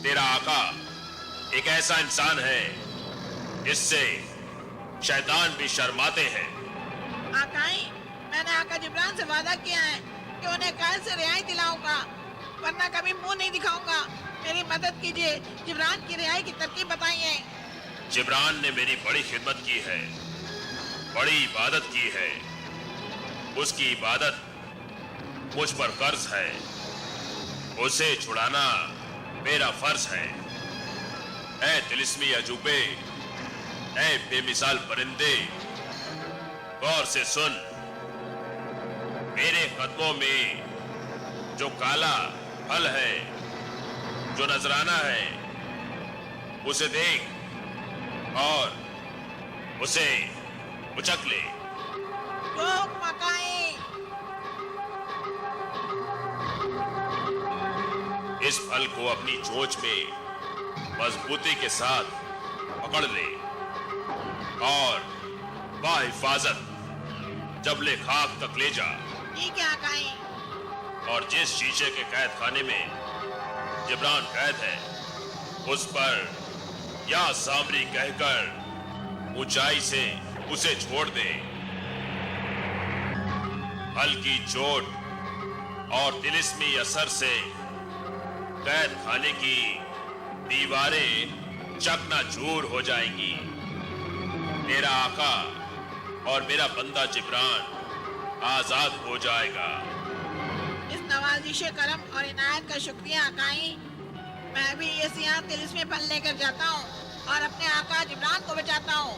तेरा आका एक ऐसा इंसान है जिससे शैतान भी शर्माते हैं। आकाई, मैंने आका जिब्रान से वादा किया है कि उन्हें कैद से रिहाई दिलाऊंगा, वरना कभी मुंह नहीं दिखाऊंगा। मेरी मदद कीजिए, जिब्रान की रिहाई की तरकीब बताइए। जिब्रान ने मेरी बड़ी खिदमत की है, बड़ी इबादत की है। उसकी इबादत मुझ पर कर्ज है, उसे छुड़ाना मेरा फर्ज है। ऐ तिलिस्मी अजूबे, ऐ बेमिसाल परिंदे, गौर से सुन। मेरे कदमों में जो काला फल है, जो नजराना है, उसे देख और उसे उचक ले। इस फल को अपनी चोंच में मजबूती के साथ पकड़ ले और बाहिफाजत जबले खाक तक ले जा। ठीक है आकाई। और जिस शीशे के कैद खाने में जिब्रान कैद है, उस पर या सामरी कहकर ऊंचाई से उसे छोड़ दे। हल्की चोट और तिलिस्मी असर से कैद खाने की दीवारें चकनाचूर हो जाएंगी। मेरा आका और मेरा बंदा जिब्रान आजाद हो जाएगा। इस नवाजिश करम और इनायत का शुक्रिया आकाई। मैं भी ये सियाह तिलिस्मी फल लेकर जाता हूँ और अपने आका जिब्रान को बचाता हूँ।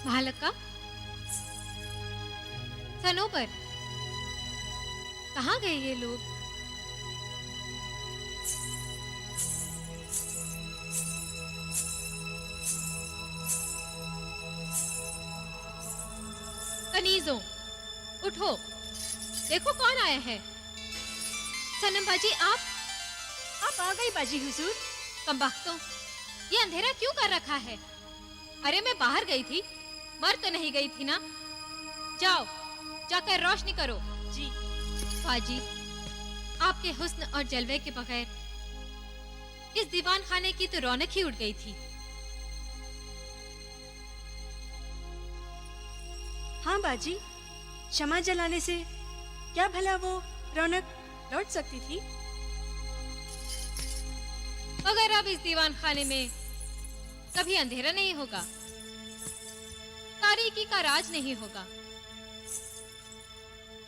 महालका, सनोबर, कहाँ गए ये लोग? कनीजों, उठो, देखो कौन आया है। सनम बाजी, आप आ गई बाजी हुजूर। कमबख्तों, ये अंधेरा क्यों कर रखा है? अरे मैं बाहर गई थी, मर तो नहीं गई थी ना? जाओ, जाकर रोशनी करो। जी बाजी, आपके हुस्न और जलवे के बगैर इस दीवान खाने की तो रौनक ही उड़ गई थी। हाँ बाजी, शमा जलाने से क्या भला वो रौनक लौट सकती थी? मगर अब इस दीवान खाने में कभी अंधेरा नहीं होगा, तारीकी का राज नहीं होगा,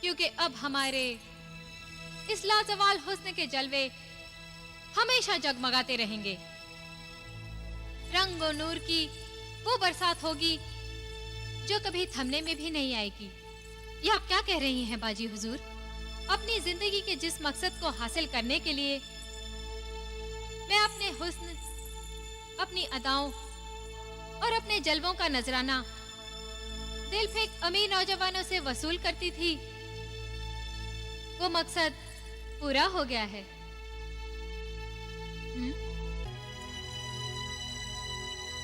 क्योंकि अब हमारे इस लाजवाल हुस्न के जलवे हमेशा जगमगाते रहेंगे। रंग और नूर की वो बरसात होगी जो कभी थमने में भी नहीं आएगी। ये आप क्या कह रही हैं बाजी हुजूर? अपनी जिंदगी के जिस मकसद को हासिल करने के लिए मैं अपने हुस्न, अपनी अदाओं और अपने जलवों का नजराना दिल फेंक अमीर नौजवानों से वसूल करती थी, वो मकसद पूरा हो गया है।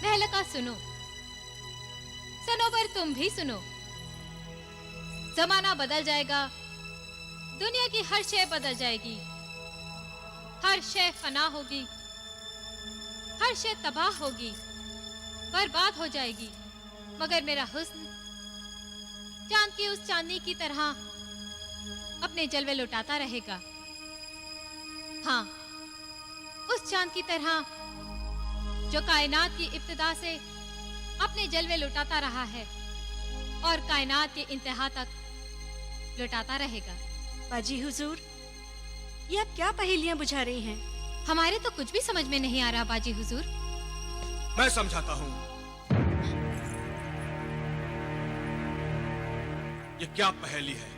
महलका सुनो, सनोबर तुम भी सुनो। जमाना बदल जाएगा, दुनिया की हर शय बदल जाएगी, हर शय फना होगी, हर शय तबाह होगी, बर्बाद हो जाएगी, मगर मेरा हुस्न चांद की उस चांदनी की तरह अपने जलवे लुटाता रहेगा। हाँ, उस चांद की तरह जो कायनात की इब्तिदा से अपने जलवे लुटाता रहा है और कायनात के इंतहा तक लुटाता रहेगा। बाजी हुजूर, ये आप क्या पहेलियां बुझा रही हैं? हमारे तो कुछ भी समझ में नहीं आ रहा बाजी हुजूर। मैं समझाता हूँ। ये क्या पहेली है?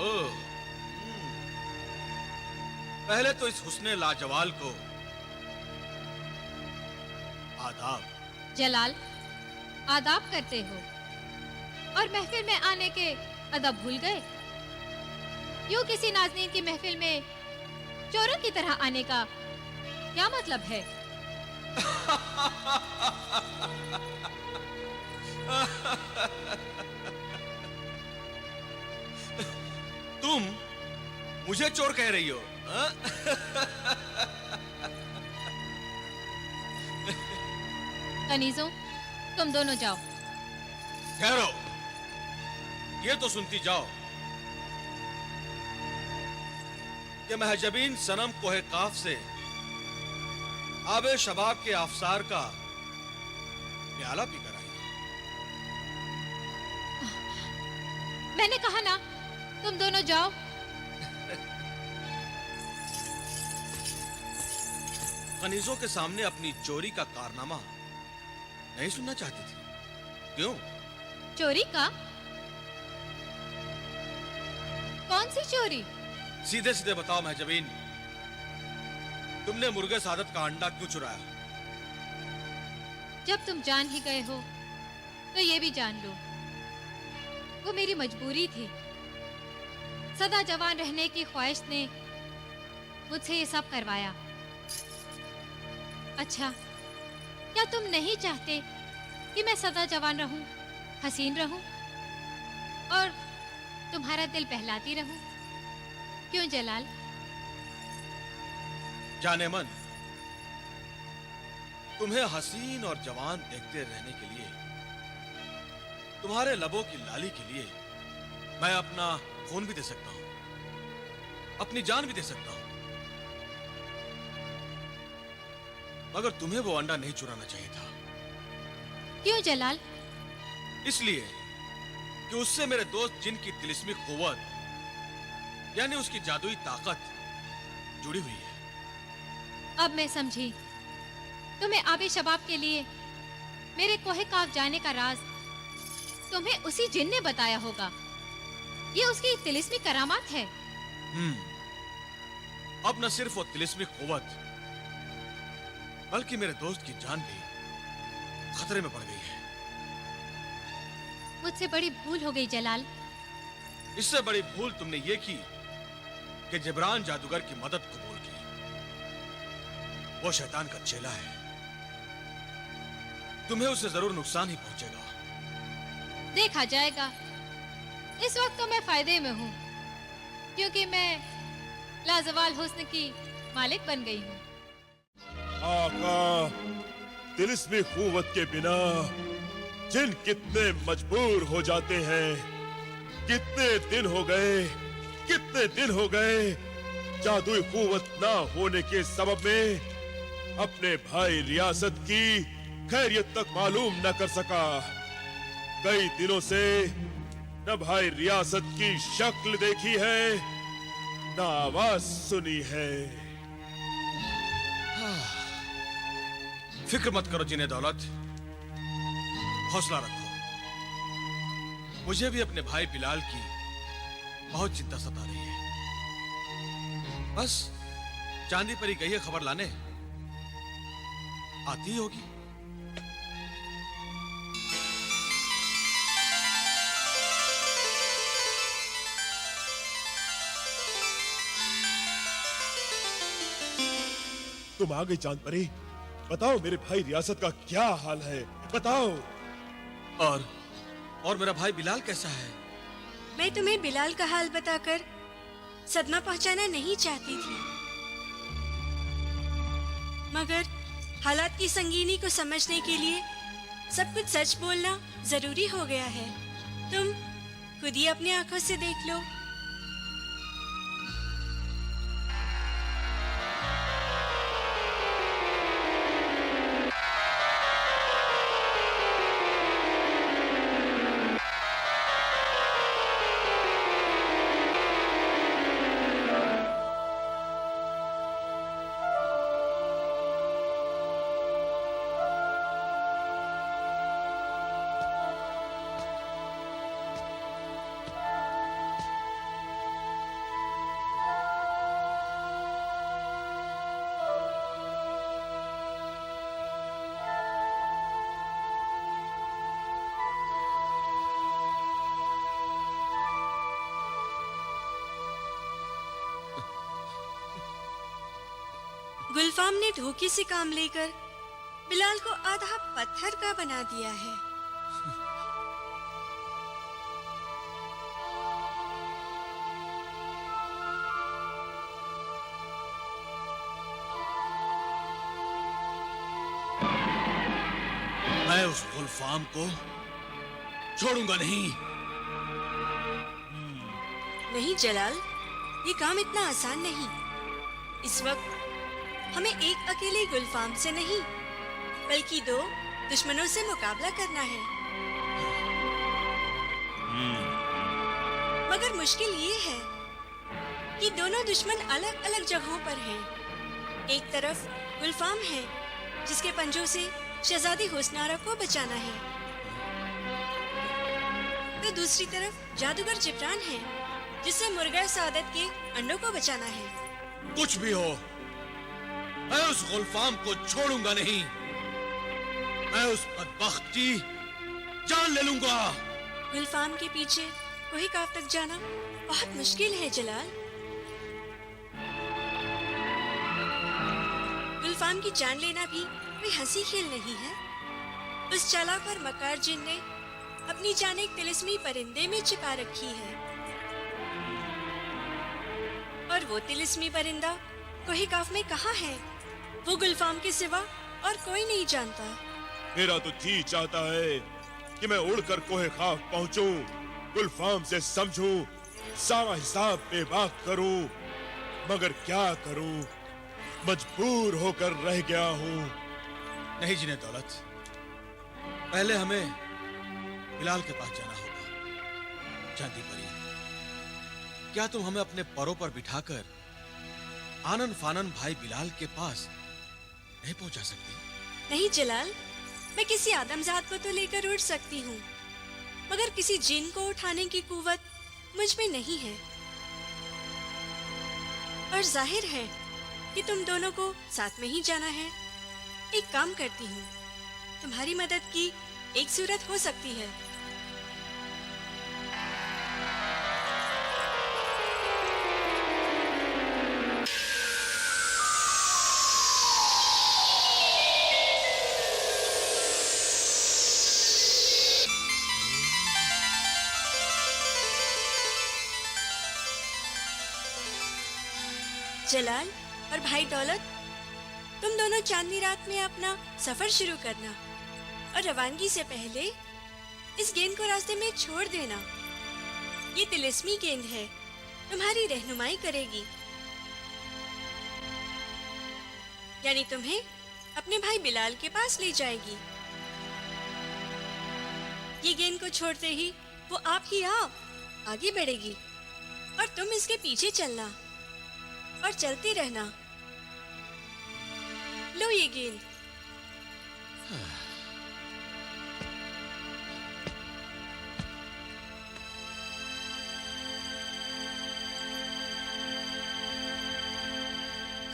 ओह, पहले तो इस हुस्ने लाजवाल को आदाब। जलाल, आदाब करते हो और महफिल में आने के अदब भूल गए। यूं किसी नाज़नीन की महफिल में चोरों की तरह आने का क्या मतलब है? तुम मुझे चोर कह रही हो? हाँ? कनीजों, तुम दोनों जाओ। ठहरो, ये तो सुनती जाओ कि महजबीन सनम कोहे काफ से आबे शबाब के आफसार का प्याला पीकर आई। मैंने कहा ना, तुम दोनों जाओ। कनीजों के सामने अपनी चोरी का कारनामा नहीं सुनना चाहती थी, क्यों? चोरी का? कौन सी चोरी? सीधे सीधे बताओ महजबीन, तुमने मुर्गे सादत का अंडा क्यों चुराया? जब तुम जान ही गए हो तो ये भी जान लो, वो मेरी मजबूरी थी। सदा जवान रहने की ख्वाहिश ने मुझसे ये सब करवाया। अच्छा, क्या तुम नहीं चाहते कि मैं सदा जवान रहूं, हसीन रहूं और तुम्हारा दिल बहलाती रहूं? क्यों जलाल? जाने मन, तुम्हें हसीन और जवान देखते रहने के लिए, तुम्हारे लबों की लाली के लिए मैं अपना खून भी दे सकता हूं, अपनी जान भी दे सकता हूं, मगर तुम्हें वो अंडा नहीं चुराना चाहिए था। क्यों जलाल? इसलिए कि उससे मेरे दोस्त जिन की तिलिस्मी कुव्वत, यानी उसकी जादुई ताकत जुड़ी हुई है। अब मैं समझी, तुम्हें आबे शबाब के लिए मेरे कोहे काफ जाने का राज तुम्हें उसी जिन ने बताया होगा। ये उसकी तिलिस्मी करामात है। अब न सिर्फ वो तिलिस्मी कुव्वत, बल्कि मेरे दोस्त की जान भी खतरे में पड़ गई है। मुझसे बड़ी भूल हो गई जलाल। इससे बड़ी भूल तुमने ये की कि जिब्रान जादूगर की मदद कबूल की। वो शैतान का चेला है, तुम्हें उससे जरूर नुकसान ही पहुंचेगा। देखा जाएगा। इस वक्त तो मैं फायदे में हूँ, क्योंकि मैं लाजवाल हुस्न की मालिक बन गई हूँ। आका, तिलिस्मी कुव्वत के बिना जिन कितने मजबूर हो जाते हैं। कितने दिन हो गए जादुई कुव्वत ना होने के सबब में अपने भाई रियासत की खैरियत तक मालूम न कर सका। कई दिनों से न भाई रियासत की शक्ल देखी है, न आवाज सुनी है। फिक्र मत करो जिन्हें दौलत, हौसला रखो। मुझे भी अपने भाई बिलाल की बहुत चिंता सता रही है। बस चांदी परी गई है खबर लाने, आती ही होगी। तुम आ गई चांद परी, बताओ मेरे भाई रियासत का क्या हाल है, बताओ। और मेरा भाई बिलाल कैसा है? मैं तुम्हें बिलाल का हाल बताकर सदमा पहुंचाना नहीं चाहती थी, मगर हालात की संगीनी को समझने के लिए सब कुछ सच बोलना जरूरी हो गया है। तुम खुद ही अपनी आंखों से देख लो। गुलफाम ने धोखे से काम लेकर बिलाल को आधा पत्थर का बना दिया है। मैं उस गुलफाम को छोड़ूंगा नहीं। नहीं जलाल, ये काम इतना आसान नहीं। इस वक्त हमें एक अकेले गुलफाम से नहीं बल्कि 2 दुश्मनों से मुकाबला करना है। मगर मुश्किल ये है कि दोनों दुश्मन अलग अलग जगहों पर हैं। एक तरफ गुलफाम है जिसके पंजों से शहजादी हुस्नारा को बचाना है, तो दूसरी तरफ जादूगर जिब्रान है जिससे मुर्गा सादत के अंडों को बचाना है। कुछ भी हो, मैं उस गुलफाम को छोड़ूंगा नहीं। मैं उस बदबख्त की जान ले लूंगा। गुलफाम के पीछे कोई काफ तक जाना बहुत मुश्किल है जलाल। गुलफाम की जान लेना भी कोई हंसी खेल नहीं है। उस चालाक और मकार जिन ने अपनी जान एक तिलिस्मी परिंदे में छिपा रखी है, और वो तिलिस्मी परिंदा कोही काफ में कहाँ है, वो गुलफाम के सिवा और कोई नहीं जानता। मेरा तो जी चाहता है कि मैं उड़कर कोहे खाफ पहुंचूं, गुलफाम से समझूं, सारा हिसाब बेबाक करूं, मगर क्या करूं, मजबूर होकर रह गया हूं। नहीं जिन्हें दौलत, पहले हमें बिलाल के पास जाना होगा। चांदी परी, क्या तुम हमें अपने परों पर बिठाकर आनन फानन भाई बिलाल के पास नहीं पहुंचा सकती? नहीं जलाल, मैं किसी आदमजात को तो लेकर उड़ सकती हूँ, मगर किसी जिन को उठाने की कुव्वत मुझ में नहीं है। और जाहिर है कि तुम दोनों को साथ में ही जाना है। एक काम करती हूँ, तुम्हारी मदद की एक सूरत हो सकती है। जलाल और भाई दौलत, तुम दोनों चांदनी रात में अपना सफर शुरू करना, और रवानगी से पहले इस गेंद को रास्ते में छोड़ देना। ये तिलिस्मी गेंद है, तुम्हारी रहनुमाई करेगी, यानी तुम्हें अपने भाई बिलाल के पास ले जाएगी। ये गेंद को छोड़ते ही वो आप ही आप आगे बढ़ेगी, और तुम इसके पीछे चलना और चलते रहना। लो ये गेंद।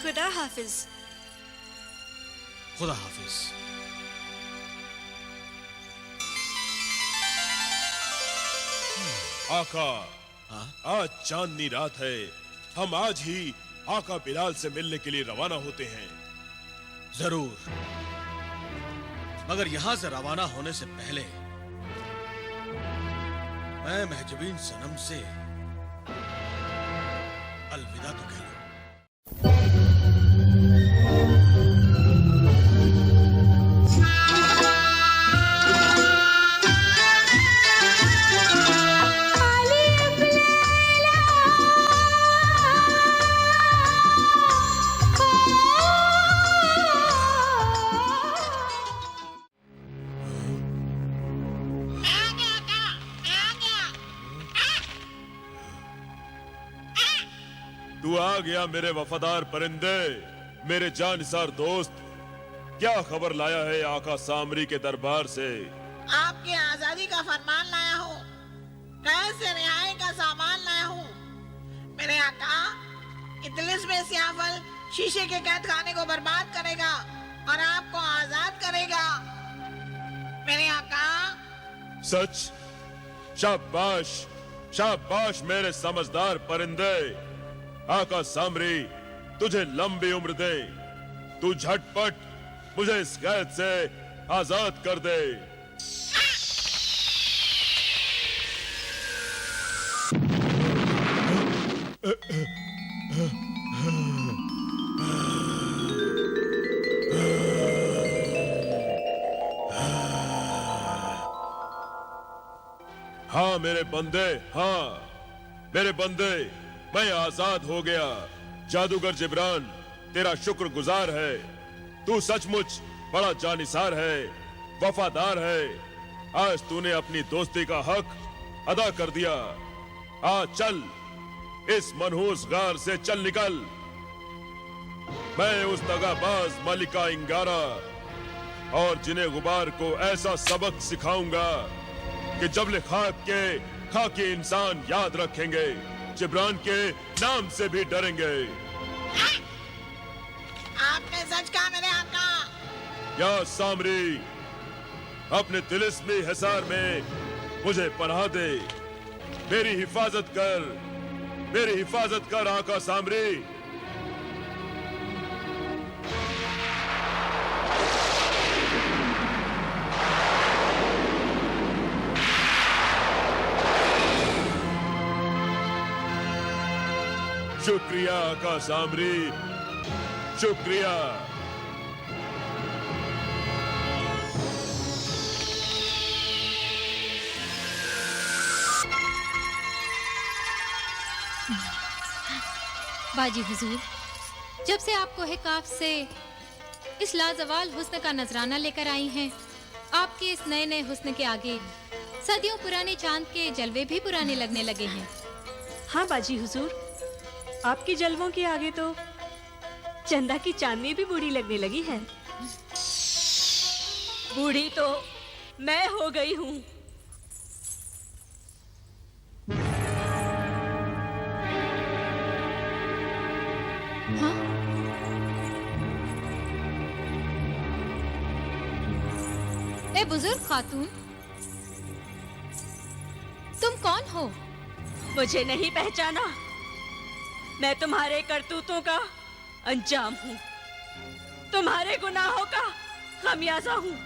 खुदा हाफिज। खुदा हाफिज। आका, आज चांदनी रात है। हम आज ही आका बिलाल से मिलने के लिए रवाना होते हैं। जरूर, मगर यहां से रवाना होने से पहले मैं महजबीन सनम से अलविदा तो कह लूं। तू आ गया मेरे वफादार परिंदे, मेरे जानिसार दोस्त। क्या खबर लाया है आका सामरी के दरबार से? आपकी आजादी का फरमान लाया हूँ, कैद से रिहाई का सामान लाया हूँ। मेरे आका, इतलिस में सियाफल शीशे के कैद खाने को बर्बाद करेगा और आपको आजाद करेगा। मेरे आका। सच? शाबाश, शाबाश मेरे समझदार परिंदे। आका सामरी तुझे लंबी उम्र दे। तू झटपट मुझे इस कैद से आजाद कर दे। हाँ मेरे बंदे, हाँ मेरे बंदे, मैं आजाद हो गया। जादूगर जिब्रान तेरा शुक्रगुजार है। तू सचमुच बड़ा जानिसार है, वफादार है। आज तूने अपनी दोस्ती का हक अदा कर दिया। आज चल, इस मनहूस गार से चल निकल। मैं उस दगाबाज मलिका इंगारा और जिन्हें गुबार को ऐसा सबक सिखाऊंगा कि जबले खाकी इंसान याद रखेंगे, जिब्रान के नाम से भी डरेंगे। आपने सच कहा मेरे आका। या सामरी, अपने तिलिस्मी हिसार में मुझे पनाह दे। मेरी हिफाजत कर आका सामरी। शुक्रिया आका सामरी, शुक्रिया। बाजी हुजूर, जब से आप कोहे काफ से इस लाजवाल हुस्न का नजराना लेकर आई हैं, आपके इस नए नए हुस्न के आगे सदियों पुराने चांद के जलवे भी पुराने लगने लगे हैं। हाँ बाजी हुजूर, आपके जलवों के आगे तो चंदा की चांदनी भी बूढ़ी लगने लगी है। बूढ़ी तो मैं हो गई हूँ। हाँ? ए बुजुर्ग खातून, तुम कौन हो? मुझे नहीं पहचाना? मैं तुम्हारे करतूतों का अंजाम हूँ, तुम्हारे गुनाहों का खमियाजा हूँ।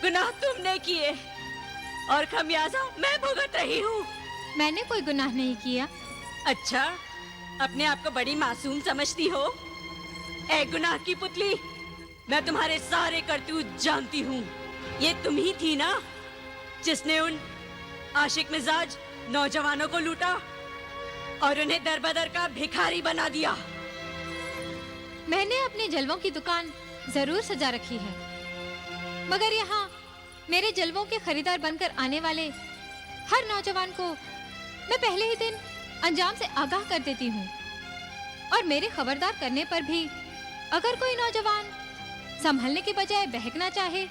गुनाह तुमने किए और खमियाजा मैं भुगत रही हूँ। मैंने कोई गुनाह नहीं किया। अच्छा, अपने आप को बड़ी मासूम समझती हो? ए गुनाह की पुतली, मैं तुम्हारे सारे करतूत जानती हूँ। ये तुम ही थी ना जिसने उन आशिक मिजाज नौजवानों को लूटा और उन्हें दरबदर का भिखारी बना दिया। मैंने अपने जलवों की दुकान जरूर सजा रखी है, मगर यहाँ मेरे जलवों के खरीदार बनकर आने वाले हर नौजवान को मैं पहले ही दिन अंजाम से आगाह कर देती हूँ, और मेरे खबरदार करने पर भी अगर कोई नौजवान संभलने के बजाय बहकना चाहे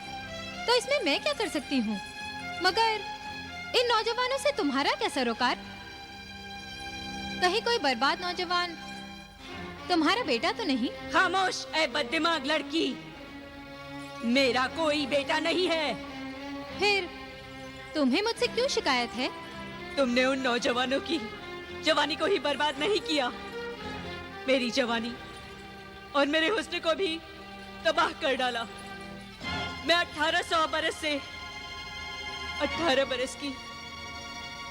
तो इसमें मैं क्या कर सकती हूँ? मगर इन नौजवानों से तुम्हारा क्या सरोकार? कहीं कोई बर्बाद नौजवान तुम्हारा बेटा तो नहीं? खामोश ए बददिमाग लड़की, मेरा कोई बेटा नहीं है। फिर तुम्हें मुझसे क्यों शिकायत है? तुमने उन नौजवानों की जवानी को ही बर्बाद नहीं किया, मेरी जवानी और मेरे हुस्न को भी तबाह कर डाला। मैं 1800 बरस से 18 बरस की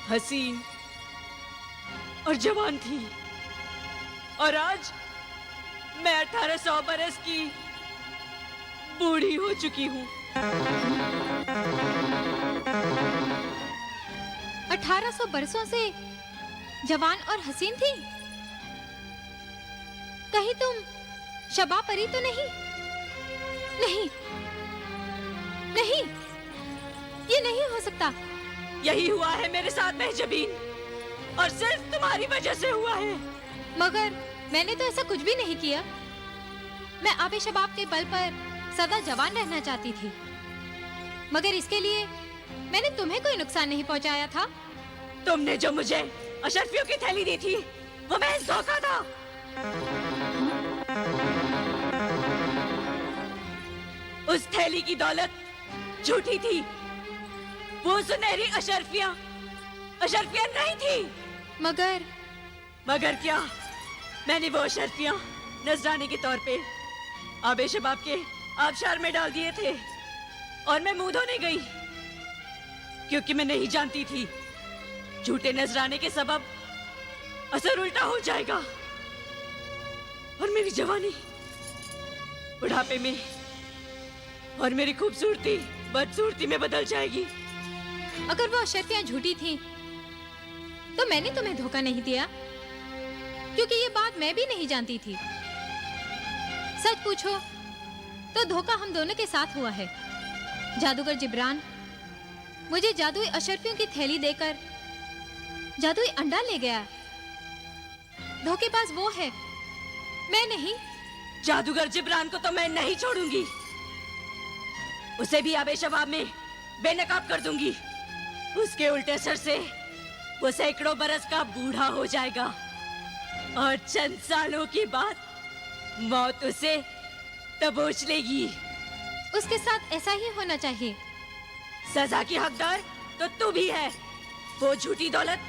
हसीन और जवान थी, और आज मैं 1800 बरस की बूढ़ी हो चुकी हूँ। 1800 बरसों से जवान और हसीन थी? कहीं तुम शबा परी तो नहीं? नहीं, नहीं, ये नहीं हो सकता। यही हुआ है मेरे साथ महजबीन, और सिर्फ तुम्हारी वजह से हुआ है। मगर मैंने तो ऐसा कुछ भी नहीं किया। मैं आबे शबाब के बल पर सदा जवान रहना चाहती थी, मगर इसके लिए मैंने तुम्हें कोई नुकसान नहीं पहुंचाया था। तुमने जो मुझे अशरफियों की थैली दी थी वो महज धोखा था। उस थैली की दौलत झूठी थी। वो सुनहरी अशरफियां नहीं थी। मगर क्या? मैंने वो अशरफियां नजराने के तौर पे आबे शबाब के आबशार में डाल दिए थे और मैं मुंह धोने गई क्योंकि मैं नहीं जानती थी झूठे नजराने के सबब असर उल्टा हो जाएगा और मेरी जवानी बुढ़ापे में और मेरी खूबसूरती बदसूरती में बदल जाएगी। अगर वो शर्तें झूठी थी तो मैंने तुम्हें धोखा नहीं दिया, क्योंकि ये बात मैं भी नहीं जानती थी। सच पूछो तो धोखा हम दोनों के साथ हुआ है। जादूगर जिब्रान मुझे जादुई अशर्फियों की थैली देकर जादुई अंडा ले गया। धोखेबाज वो है, मैं नहीं। जादूगर जिब्रान को तो मैं नहीं छोड़ूंगी, उसे भी आबे शबाब में बेनकाब कर दूंगी। उसके उल्टे सर से वो सैकड़ों बरस का बूढ़ा हो जाएगा और चंद सालों के बाद मौत उसे दबोच लेगी। उसके साथ ऐसा ही होना चाहिए। सजा की हकदार तो तू भी है। वो झूठी दौलत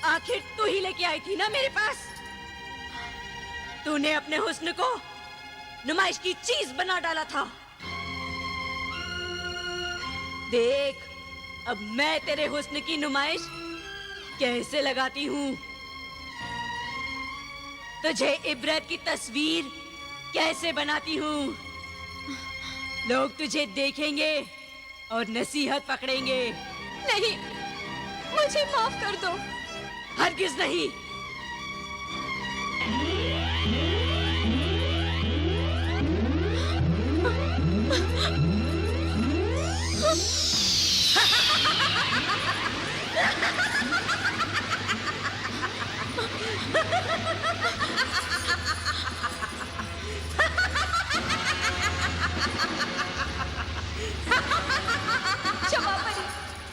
आखिर तू ही लेके आई थी ना मेरे पास। तूने अपने हुस्न को नुमाइश की चीज बना डाला था। देख अब मैं तेरे हुस्न की नुमाइश कैसे लगाती हूँ, तुझे इबरत की तस्वीर कैसे बनाती हूँ। लोग तुझे देखेंगे और नसीहत पकड़ेंगे। नहीं, मुझे माफ कर दो। हरगिज नहीं।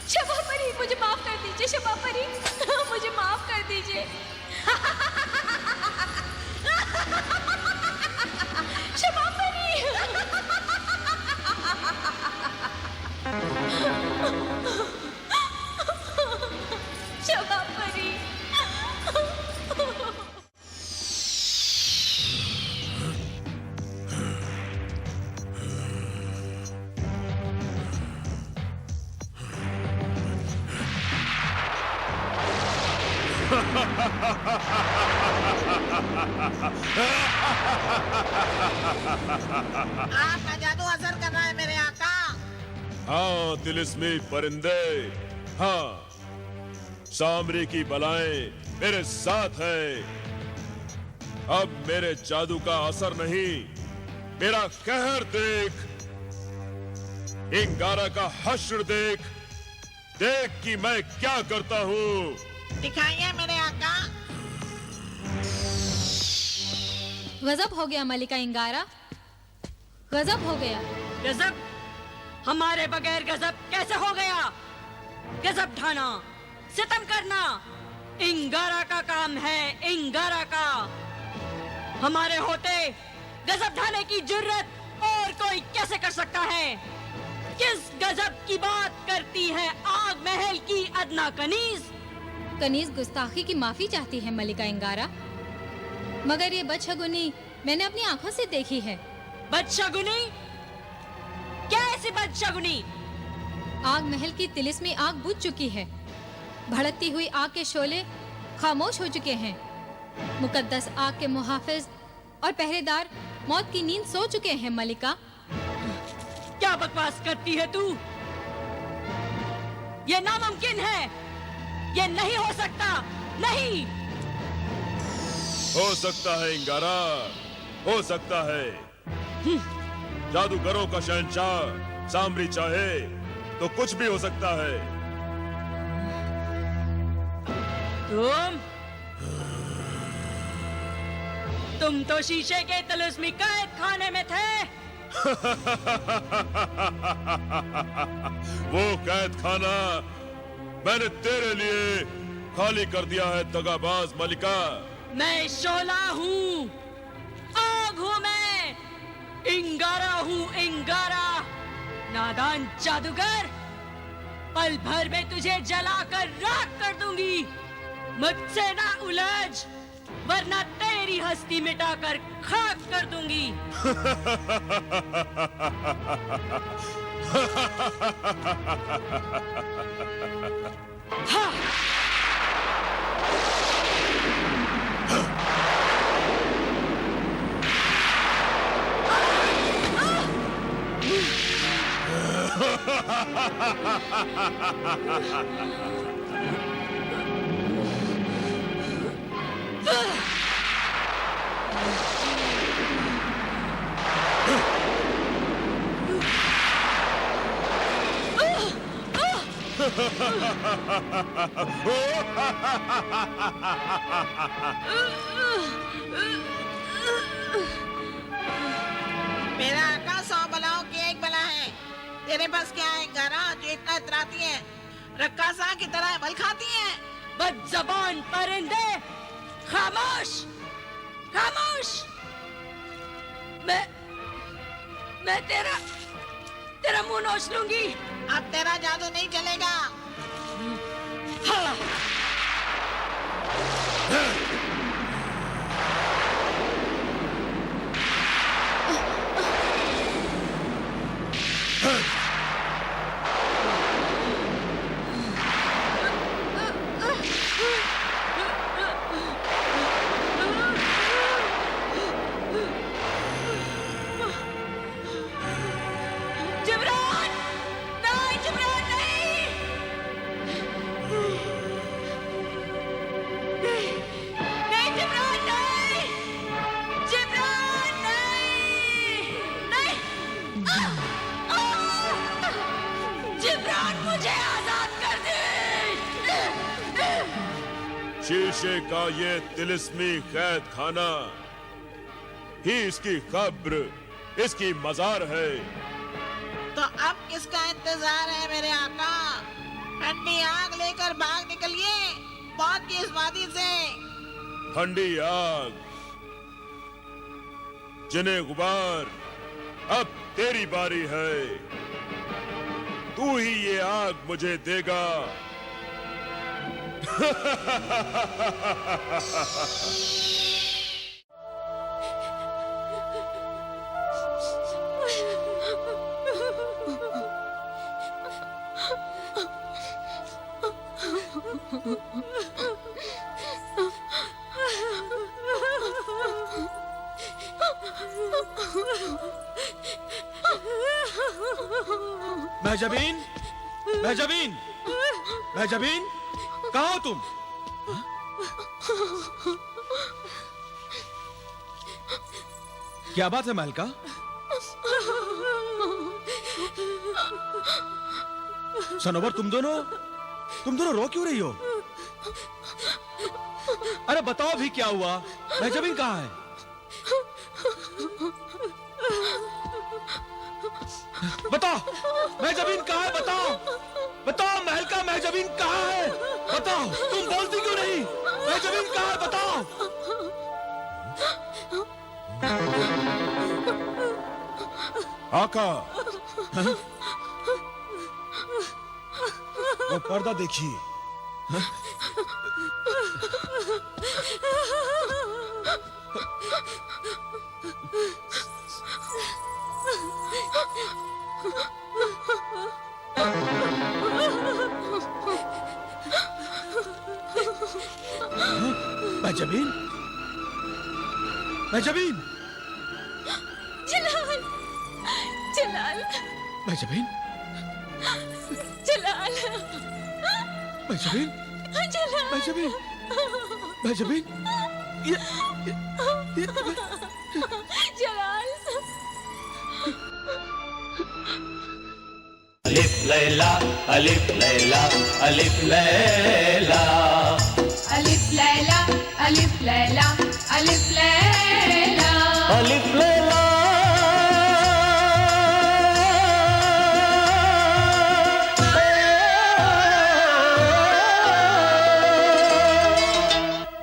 क्षमा परी, मुझे माफ कर दीजिए। क्षमा परी, मुझे माफ कर दीजिए। क्षमा परी। क्षमा परी। आपका जादू असर कर रहा है मेरे आका। हाँ तिलिस्मी परिंदे, हाँ सामरी की बलाएं मेरे साथ है। अब मेरे जादू का असर नहीं, मेरा कहर देख। इंगारा का हश्र देख, देख कि मैं क्या करता हूँ। दिखाइए मेरे आका। गजब हो गया मलिका इंगारा, गजब हो गया। गजब? हमारे बगैर गजब कैसे हो गया? गजब ढाना, सितम करना इंगारा का काम है, इंगारा का। हमारे होते गजब ढाने की जुर्रत और कोई कैसे कर सकता है? किस गजब की बात करती है आग महल की अदना कनीज? कनीज गुस्ताखी की माफी चाहती है मलिका इंगारा, मगर ये बदशगुनी मैंने अपनी आंखों से देखी है। बदशगुनी? क्या ऐसी बदशगुनी? आग महल की तिलिस्मी आग बुझ चुकी है। भड़कती हुई आग के शोले खामोश हो चुके हैं। मुकद्दस आग के मुहाफिज और पहरेदार मौत की नींद सो चुके हैं। मलिका, क्या बकवास करती है तू? ये नामुमकिन है, ये नहीं हो सकता। नहीं हो सकता है इंगारा, हो सकता है। जादूगरों का शहंशाह सामरी चाहे तो कुछ भी हो सकता है। तुम तो शीशे के तिलिस्मी कैद खाने में थे। वो कैद खाना मैंने तेरे लिए खाली कर दिया है दगाबाज मलिका। मैं शोला हूँ, आग हूँ मैं, इंगारा हूँ इंगारा। नादान जादूगर, पल भर में तुझे जलाकर राख कर दूंगी। मुझसे ना उलझ, वरना तेरी तेरी हस्ती मिटाकर खाक कर दूंगी। हाँ। मेरा आका 100 बलाओं की एक बला है। तेरे पास क्या है गारा जो इतना इतराती है, रक्कासा की तरह बल खाती है? बदज़बान परिंदे, खामोश, खामोश। मैं तेरा मुंह नोच लूंगी। अब तेरा जादू नहीं चलेगा। हाँ। जिब्रान! नहीं, जिब्रान, नहीं! नहीं, जिब्रान, नहीं! जिब्रान, नहीं! नहीं! जिब्रान, मुझे आजाद कर दे! शीशे का ये तिलिस्मी कैद खाना ही इसकी कब्र, इसकी मजार है। तो अब किसका इंतजार है मेरे आका? ठंडी आग लेकर भाग निकलिए मौत की इस वादी से। ठंडी आग, जिन्हें गुबार, अब तेरी बारी है। तू ही ये आग मुझे देगा। महजबीन, महजबीन, महजबीन, कहाँ हो तुम? क्या बात है महलका? सनोवर, तुम दोनों रो क्यों रही हो? अरे बताओ भी क्या हुआ? महजबीन कहाँ है? बताओ, महजबीन कहाँ है? बताओ, बताओ महलका, महजबीन कहाँ है? बताओ, तुम बोलती क्यों नहीं? महजबीन कहाँ है? बताओ। आका, वो पर्दा देखिए। महजबीन, महजबीन, जलाल, जलाल, महजबीन, जलाल, महजबीन, जलाल, महजबीन, महजबीन, ये जलाल। अलिफ लैला, अलिफ लैला, अलिफ लैला, अलिफ लैला, अलिफ लैला।